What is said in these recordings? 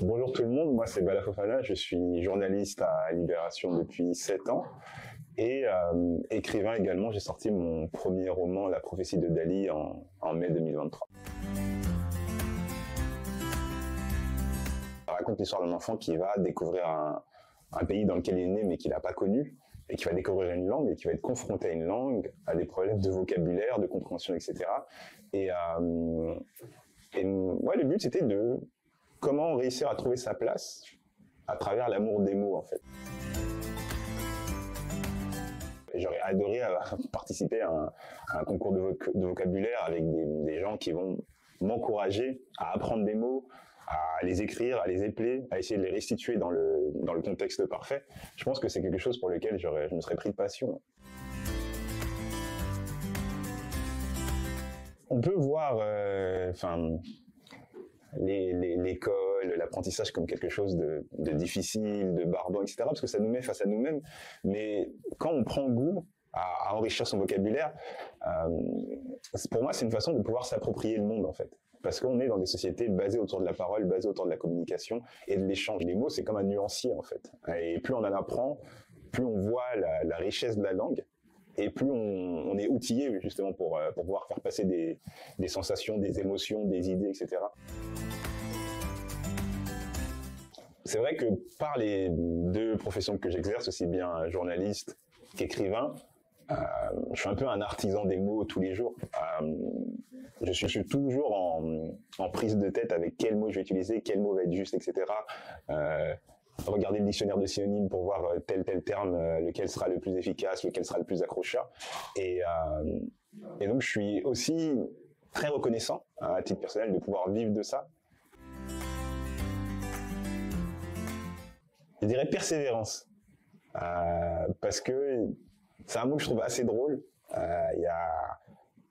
Bonjour tout le monde, moi c'est Bala Fofana, je suis journaliste à Libération depuis 7 ans et écrivain également. J'ai sorti mon premier roman, La prophétie de Dali, en mai 2023. Ça raconte l'histoire d'un enfant qui va découvrir un pays dans lequel il est né mais qu'il n'a pas connu, et qui va découvrir une langue et qui va être confronté à une langue, à des problèmes de vocabulaire, de compréhension, etc. Et ouais, le but c'était de comment réussir à trouver sa place à travers l'amour des mots, en fait. J'aurais adoré participer à un concours de vocabulaire avec des gens qui vont m'encourager à apprendre des mots, à les écrire, à les épeler, à essayer de les restituer dans le contexte parfait. Je pense que c'est quelque chose pour lequel je me serais pris de passion. On peut voir, l'école, l'apprentissage comme quelque chose de difficile, de barbant, etc., parce que ça nous met face à nous-mêmes. Mais quand on prend goût à enrichir son vocabulaire, pour moi, c'est une façon de pouvoir s'approprier le monde, en fait. Parce qu'on est dans des sociétés basées autour de la parole, basées autour de la communication et de l'échange. Les mots, c'est comme un nuancier, en fait. Et plus on en apprend, plus on voit la richesse de la langue, et plus on est outillé justement pour pouvoir faire passer des sensations, des émotions, des idées, etc. C'est vrai que par les deux professions que j'exerce, aussi bien journaliste qu'écrivain, je suis un peu un artisan des mots tous les jours. Je suis toujours en prise de tête avec quel mot je vais utiliser, quel mot va être juste, etc. Regarder le dictionnaire de synonymes pour voir tel terme, lequel sera le plus efficace, lequel sera le plus accrocheur. Et donc je suis aussi très reconnaissant, à titre personnel, de pouvoir vivre de ça. Je dirais persévérance, parce que c'est un mot que je trouve assez drôle.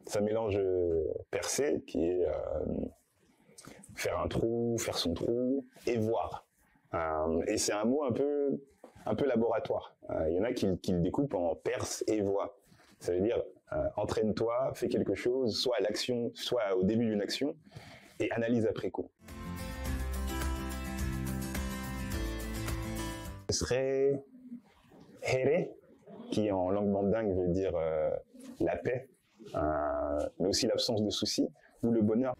Ça mélange percer, qui est faire un trou, faire son trou, et voir. Et c'est un mot un peu laboratoire. Il y en a qui le découpent en perce et voix. Ça veut dire entraîne-toi, fais quelque chose, soit à l'action, soit au début d'une action, et analyse après coup. Ce serait here, qui en langue mandingue veut dire la paix, mais aussi l'absence de soucis, ou le bonheur.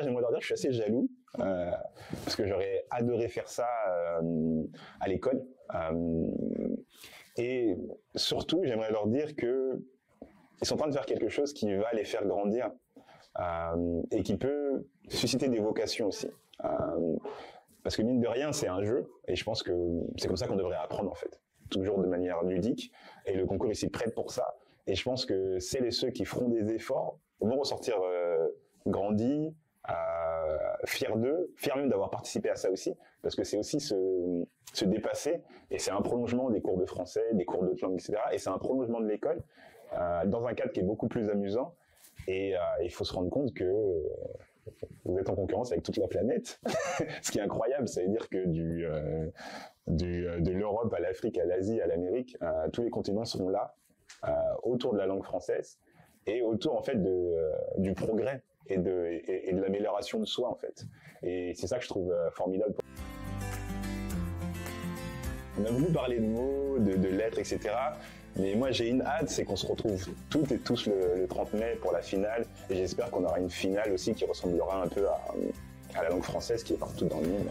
J'aimerais leur dire que je suis assez jaloux, parce que j'aurais adoré faire ça à l'école. Et surtout, j'aimerais leur dire qu'ils sont en train de faire quelque chose qui va les faire grandir, et qui peut susciter des vocations aussi. Parce que mine de rien, c'est un jeu, et je pense que c'est comme ça qu'on devrait apprendre, en fait. Toujours de manière ludique, et le concours ici prête pour ça. Et je pense que celles et ceux qui feront des efforts vont ressortir grandis, fiers d'eux, fiers même d'avoir participé à ça aussi, parce que c'est aussi se dépasser, et c'est un prolongement des cours de français, des cours de langue, etc., et c'est un prolongement de l'école, dans un cadre qui est beaucoup plus amusant, et il faut se rendre compte que vous êtes en concurrence avec toute la planète, ce qui est incroyable. Ça veut dire que de l'Europe à l'Afrique, à l'Asie, à l'Amérique, tous les continents seront là, autour de la langue française, et autour en fait du progrès et de l'amélioration de soi, en fait. Et c'est ça que je trouve formidable. On a voulu parler de mots, de lettres, etc. Mais moi j'ai une hâte, c'est qu'on se retrouve toutes et tous le 30 mai pour la finale, et j'espère qu'on aura une finale aussi qui ressemblera un peu à la langue française qui est partout dans le monde.